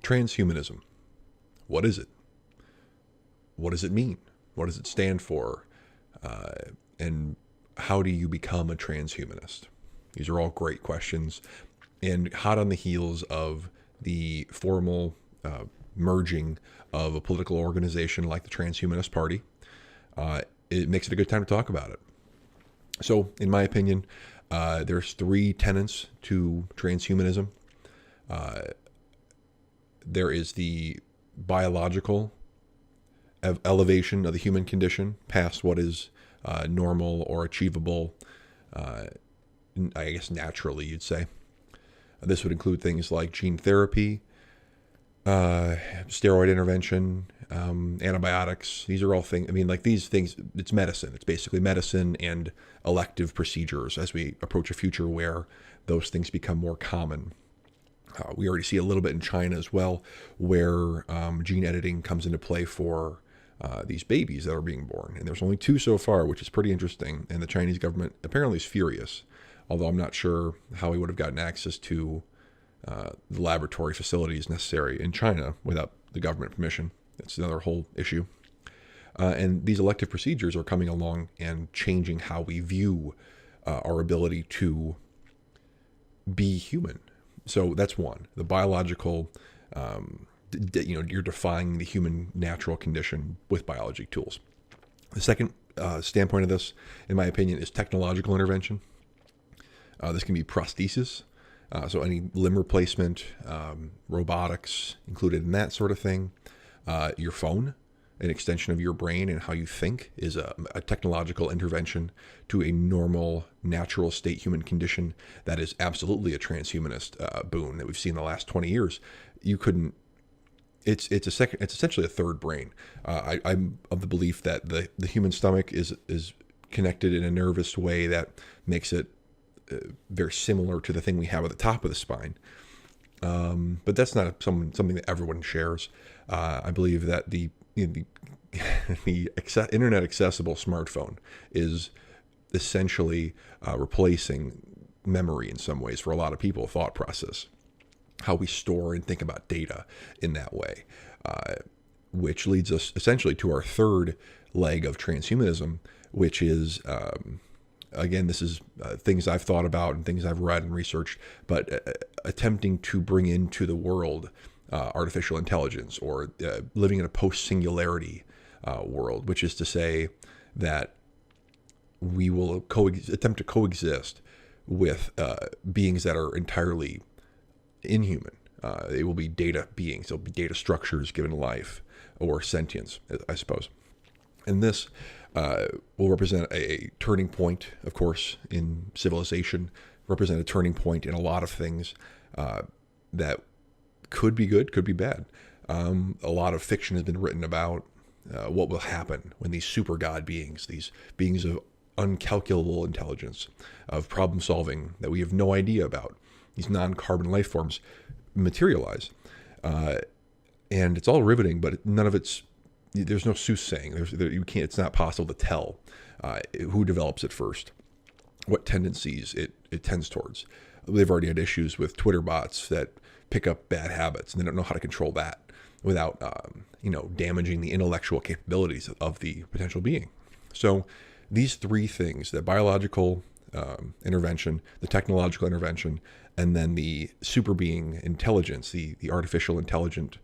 Transhumanism. What is it? What does it mean? What does it stand for? And how do you become a transhumanist? These are all great questions. And hot on the heels of the formal merging of a political organization like the Transhumanist Party, it makes it a good time to talk about it. So, in my opinion, there's three tenets to transhumanism. There is the biological elevation of the human condition past what is normal or achievable, I guess naturally, you'd say. This would include things like gene therapy, steroid intervention, antibiotics. These are all things, I mean, like these things, it's medicine. It's basically medicine and elective procedures as we approach a future where those things become more common. We already see a little bit in China as well, where gene editing comes into play for these babies that are being born. And there's only 2 so far, which is pretty interesting. And the Chinese government apparently is furious, although I'm not sure how we would have gotten access to the laboratory facilities necessary in China without the government permission. That's another whole issue. And these elective procedures are coming along and changing how we view our ability to be human. So that's one, the biological, you're defying the human natural condition with biology tools. The second standpoint of this, in my opinion, is technological intervention. This can be prosthesis, so any limb replacement, robotics included in that sort of thing. Your phone, an extension of your brain and how you think, is a technological intervention to a normal, natural state human condition that is absolutely a transhumanist boon that we've seen in the last 20 years. You couldn't. It's essentially a third brain. I'm of the belief that the human stomach is connected in a nervous way that makes it very similar to the thing we have at the top of the spine. But that's not something that everyone shares. I believe that the internet accessible smartphone is essentially replacing memory in some ways for a lot of people, thought process, how we store and think about data in that way, which leads us essentially to our third leg of transhumanism, which is, again, this is things I've thought about and things I've read and researched, but attempting to bring into the world artificial intelligence, or living in a post-singularity world, which is to say that we will attempt to coexist with beings that are entirely inhuman. They will be data beings. They'll be data structures given life, or sentience, I suppose. And this will represent a turning point, of course, in civilization, represent a turning point in a lot of things that could be good, could be bad. A lot of fiction has been written about what will happen when these super god beings, these beings of uncalculable intelligence, of problem solving that we have no idea about, these non-carbon life forms materialize. And it's all riveting, but none of there's no soothsaying. It's not possible to tell who develops it first, what tendencies it tends towards. They've already had issues with Twitter bots that pick up bad habits, and they don't know how to control that without, damaging the intellectual capabilities of the potential being. So these three things, the biological intervention, the technological intervention, and then the super being intelligence, the artificial intelligent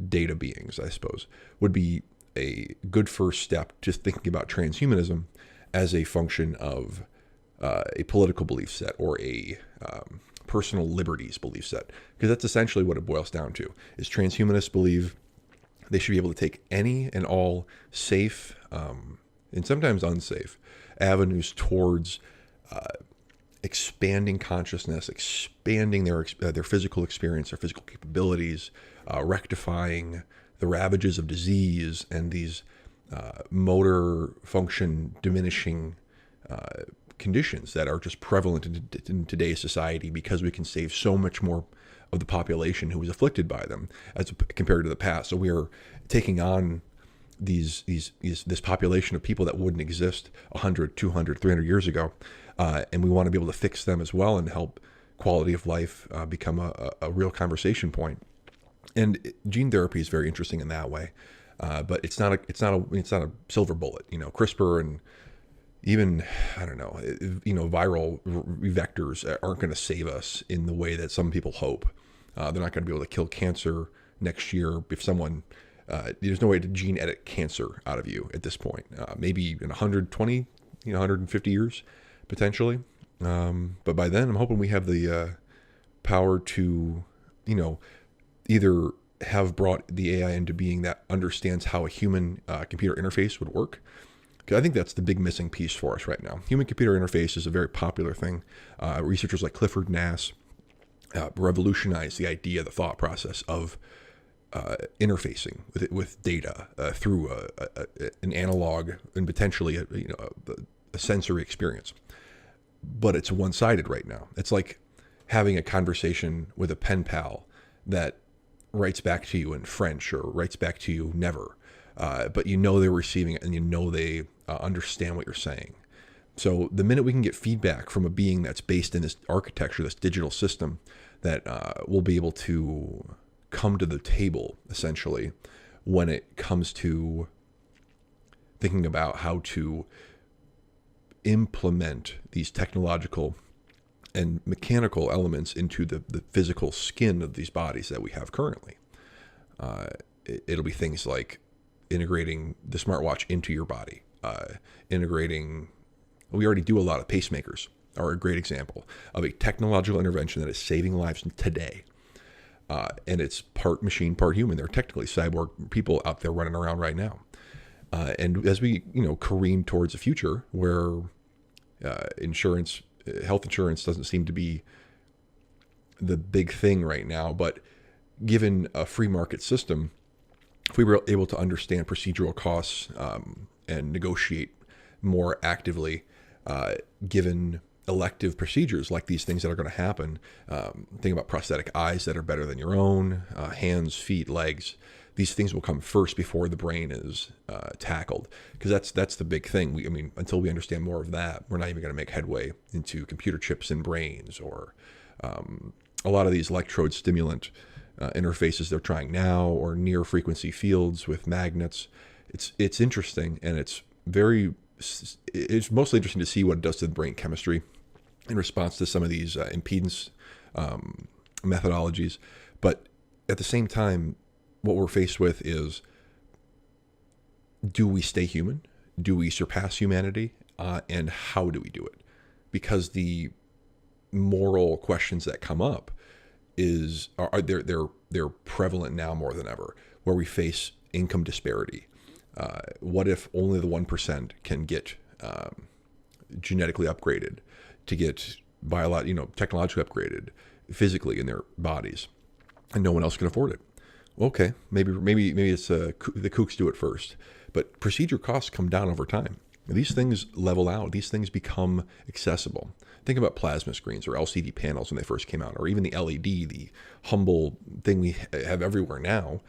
data beings, I suppose, would be a good first step to thinking about transhumanism as a function of a political belief set, or a personal liberties belief set, because that's essentially what it boils down to. Is transhumanists believe they should be able to take any and all safe and sometimes unsafe avenues towards expanding consciousness, expanding their physical experience, their physical capabilities, rectifying the ravages of disease and these motor function diminishing conditions that are just prevalent in today's society, because we can save so much more of the population who is afflicted by them as compared to the past. So we are taking on this population of people that wouldn't exist 100, 200, 300 years ago. And we want to be able to fix them as well and help quality of life become a real conversation point. And gene therapy is very interesting in that way, but it's not a silver bullet. CRISPR and even, I don't know, viral vectors aren't going to save us in the way that some people hope. They're not going to be able to kill cancer next year if someone. There's no way to gene edit cancer out of you at this point. Maybe in 120, 150 years, potentially. But by then, I'm hoping we have the power to, either have brought the AI into being that understands how a human computer interface would work. Because I think that's the big missing piece for us right now. Human computer interface is a very popular thing. Researchers like Clifford Nass revolutionized the idea, the thought process of interfacing with data through an analog and potentially a sensory experience. But it's one-sided right now. It's like having a conversation with a pen pal that writes back to you in French or writes back to you never. But they're receiving it and they understand what you're saying. So the minute we can get feedback from a being that's based in this architecture, this digital system, that will be able to come to the table, essentially, when it comes to thinking about how to implement these technological and mechanical elements into the physical skin of these bodies that we have currently. It'll be things like integrating the smartwatch into your body, we already do a lot of pacemakers are a great example of a technological intervention that is saving lives today. And it's part machine, part human. They're technically cyborg people out there running around right now. And as we, careen towards a future where health insurance doesn't seem to be the big thing right now, but given a free market system, if we were able to understand procedural costs and negotiate more actively, given elective procedures like these things that are going to happen, think about prosthetic eyes that are better than your own, hands, feet, legs. These things will come first before the brain is tackled, because that's the big thing. Until we understand more of that, we're not even going to make headway into computer chips in brains or a lot of these electrode stimulant interfaces they're trying now, or near frequency fields with magnets. It's interesting, and it's mostly interesting to see what it does to the brain chemistry in response to some of these impedance methodologies. But at the same time, what we're faced with is, do we stay human? Do we surpass humanity? And how do we do it? Because the moral questions that come up they're prevalent now more than ever, where we face income disparity. What if only the 1% can get genetically upgraded, to get technologically upgraded physically in their bodies, and no one else can afford it? Okay, maybe it's the kooks do it first, but procedure costs come down over time. These things level out. These things become accessible. Think about plasma screens or LCD panels when they first came out, or even the LED, the humble thing we have everywhere now.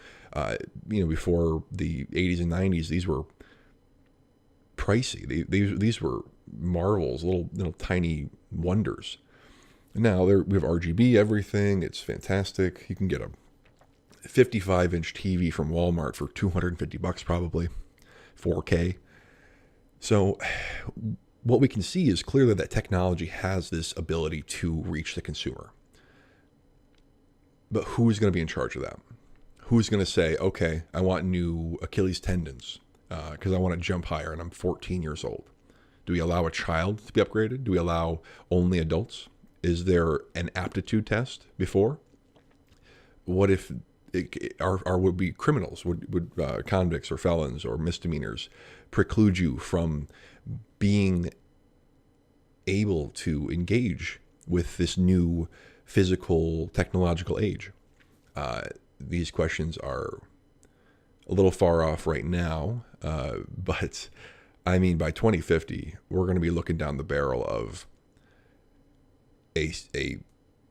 Before the 80s and 90s, these were pricey. These were marvels, little tiny wonders. Now we have RGB everything. It's fantastic. You can get a 55-inch TV from Walmart for $250 probably, 4K. So what we can see is clearly that technology has this ability to reach the consumer. But who's going to be in charge of that? Who's going to say, okay, I want new Achilles tendons because I want to jump higher and I'm 14 years old? Do we allow a child to be upgraded? Do we allow only adults? Is there an aptitude test before? What if would be criminals, would convicts or felons or misdemeanors preclude you from being able to engage with this new physical technological age? These questions are a little far off right now, but by 2050, we're going to be looking down the barrel of a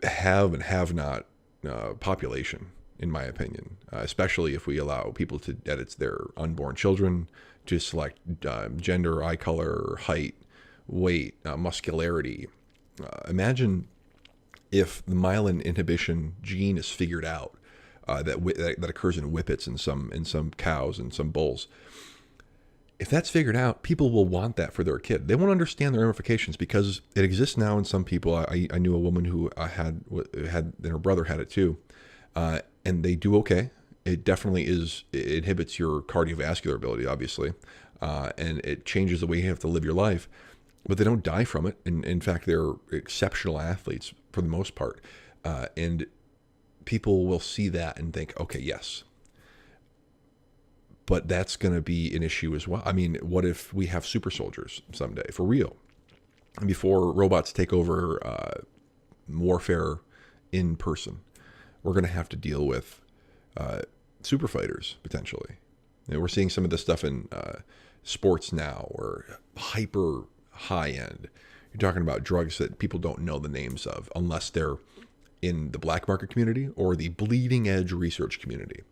have and have not population, in my opinion, especially if we allow people to edit their unborn children, to select gender, eye color, height, weight, muscularity. Imagine if the myelin inhibition gene is figured out that occurs in whippets and some cows and some bulls. If that's figured out, people will want that for their kid. They won't understand the ramifications because it exists now in some people. I knew a woman who had and her brother had it too, and they do okay. It definitely it inhibits your cardiovascular ability, obviously, and it changes the way you have to live your life. But they don't die from it. And in fact, they're exceptional athletes for the most part. And people will see that and think, okay, yes. But that's going to be an issue as well. I mean, what if we have super soldiers someday for real? And before robots take over warfare in person, we're going to have to deal with super fighters potentially. You know, we're seeing some of this stuff in sports now, or hyper high end. You're talking about drugs that people don't know the names of unless they're in the black market community or the bleeding edge research community.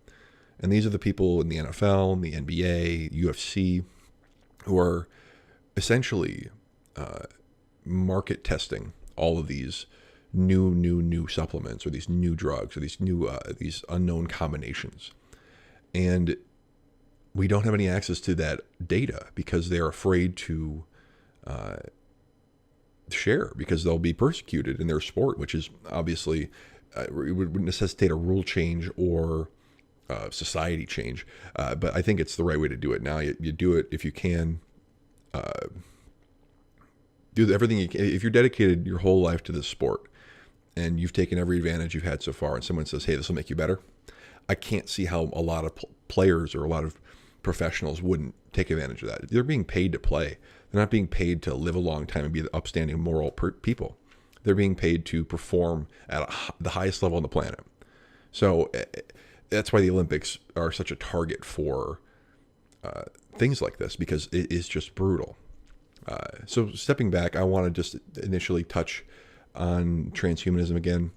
And these are the people in the NFL, the NBA, UFC, who are essentially market testing all of these new supplements or these new drugs or these unknown combinations. And we don't have any access to that data because they're afraid to share, because they'll be persecuted in their sport, which is obviously it would necessitate a rule change or society change. But I think it's the right way to do it now. You do it if you can. Do everything you can. If you're dedicated your whole life to this sport and you've taken every advantage you've had so far, and someone says, hey, this will make you better, I can't see how a lot of players or a lot of professionals wouldn't take advantage of that. They're being paid to play. They're not being paid to live a long time and be the upstanding moral people. They're being paid to perform at the highest level on the planet. So that's why the Olympics are such a target for things like this, because it is just brutal. So stepping back, I want to just initially touch on transhumanism again.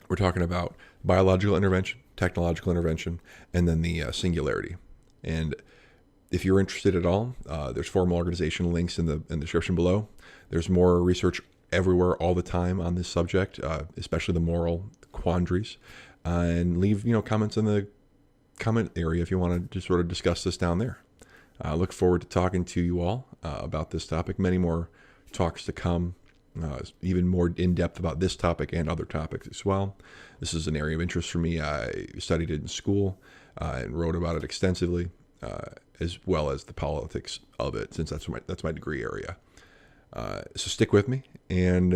We're talking about biological intervention, technological intervention, and then the singularity. And if you're interested at all, there's formal organization links in the description below. There's more research everywhere all the time on this subject, especially the moral quandaries. And leave comments in the comment area if you want to just sort of discuss this down there. I look forward to talking to you all about this topic. Many more talks to come, even more in depth about this topic and other topics as well. This is an area of interest for me. I studied it in school and wrote about it extensively, as well as the politics of it, since that's my degree area. So stick with me and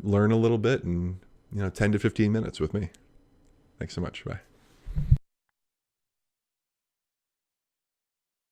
learn a little bit in 10 to 15 minutes with me. Thanks so much. Bye.